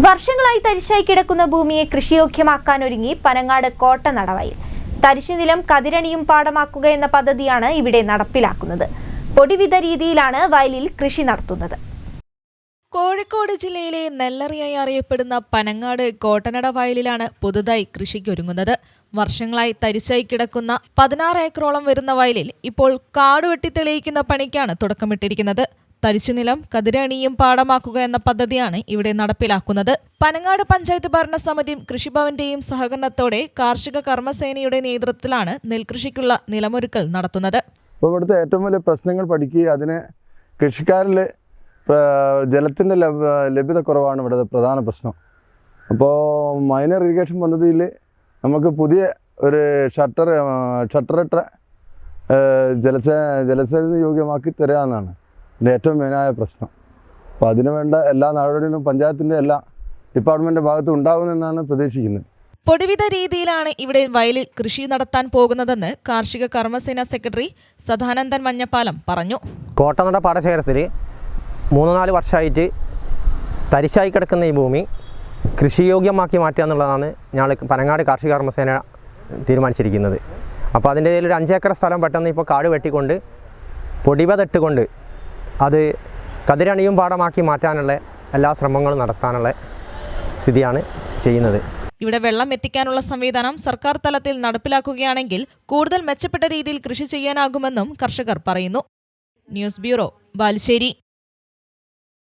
വർഷങ്ങളായി തരിശായി കിടക്കുന്ന ഭൂമിയെ കൃഷിയോഗ്യമാക്കാനൊരുങ്ങി പനങ്ങാട് കോട്ടനടവയൽ. തരിശുനിലം കതിരണിയും പാടമാക്കുക എന്ന പദ്ധതിയാണ് ഇവിടെ നടപ്പിലാക്കുന്നത്. പൊടിവിധ രീതിയിലാണ് വയലിൽ കൃഷി നടത്തുന്നത്. കോഴിക്കോട് ജില്ലയിലെ നെല്ലറിയായി അറിയപ്പെടുന്ന പനങ്ങാട് കോട്ടനട വയലിലാണ് പുതുതായി കൃഷിക്കൊരുങ്ങുന്നത്. വർഷങ്ങളായി തരിശായി കിടക്കുന്ന 16 ഏക്കറോളം വരുന്ന വയലിൽ ഇപ്പോൾ കാടുവെട്ടി തെളിയിക്കുന്ന പണിക്കാണ് തുടക്കമിട്ടിരിക്കുന്നത്. തരിശുനിലം കതിരണിയും പാടമാക്കുക എന്ന പദ്ധതിയാണ് ഇവിടെ നടപ്പിലാക്കുന്നത്. പനങ്ങാട് പഞ്ചായത്ത് ഭരണസമിതിയും കൃഷിഭവന്റെയും സഹകരണത്തോടെ കാർഷിക കർമ്മസേനയുടെ നേതൃത്വത്തിലാണ് നെൽകൃഷിക്കുള്ള നിലമൊരുക്കൽ നടത്തുന്നത്. ഇപ്പോൾ ഇവിടുത്തെ ഏറ്റവും വലിയ പ്രശ്നങ്ങൾ പഠിക്കുക, അതിന് കൃഷിക്കാരിൽ ജലത്തിൻ്റെ ലഭ്യത കുറവാണ് ഇവിടുത്തെ പ്രധാന പ്രശ്നം. അപ്പോൾ മൈനർ ഇറിഗേഷൻ പദ്ധതിയിൽ നമുക്ക് പുതിയ ഒരു ഷട്ടറിട്ട ജലസേചന യോഗ്യമാക്കി തരാമെന്നാണ് ഇതിൻ്റെ ഏറ്റവും മെയിനായ പ്രശ്നം. അപ്പോൾ അതിനു വേണ്ട എല്ലാ നടപടികളും പഞ്ചായത്തിൻ്റെ എല്ലാ ഡിപ്പാർട്ട്മെൻറ്റിൻ്റെ ഭാഗത്തും ഉണ്ടാകുമെന്നാണ് പ്രതീക്ഷിക്കുന്നത്. പൊടിവിധ രീതിയിലാണ് ഇവിടെ വയലിൽ കൃഷി നടത്താൻ പോകുന്നതെന്ന് കാർഷിക കർമ്മസേന സെക്രട്ടറി സദാനന്ദൻ മഞ്ഞപ്പാലം പറഞ്ഞു. കോട്ടനട പാടശേഖരത്തിൽ 3-4 വർഷമായിട്ട് തരിശായി കിടക്കുന്ന ഈ ഭൂമി കൃഷിയോഗ്യമാക്കി മാറ്റുക എന്നുള്ളതാണ് ഞങ്ങൾ പനങ്ങാട് കാർഷിക കർമ്മസേന തീരുമാനിച്ചിരിക്കുന്നത്. അപ്പോൾ അതിൻ്റെ ഒരു 5 ഏക്കർ സ്ഥലം പെട്ടെന്ന് ഇപ്പോൾ കാട് വെട്ടിക്കൊണ്ട് പൊടിവതിട്ടുകൊണ്ട് അത് കതിരണിയും പാടമാക്കി മാറ്റാനുള്ള എല്ലാ ശ്രമങ്ങളും നടത്താനുള്ള സ്ഥിതിയാണ് ചെയ്യുന്നത്. ഇവിടെ വെള്ളം എത്തിക്കാനുള്ള സംവിധാനം സർക്കാർ തലത്തിൽ നടപ്പിലാക്കുകയാണെങ്കിൽ കൂടുതൽ മെച്ചപ്പെട്ട രീതിയിൽ കൃഷി ചെയ്യാനാകുമെന്നും കർഷകർ പറയുന്നു. News bureau, Balussery.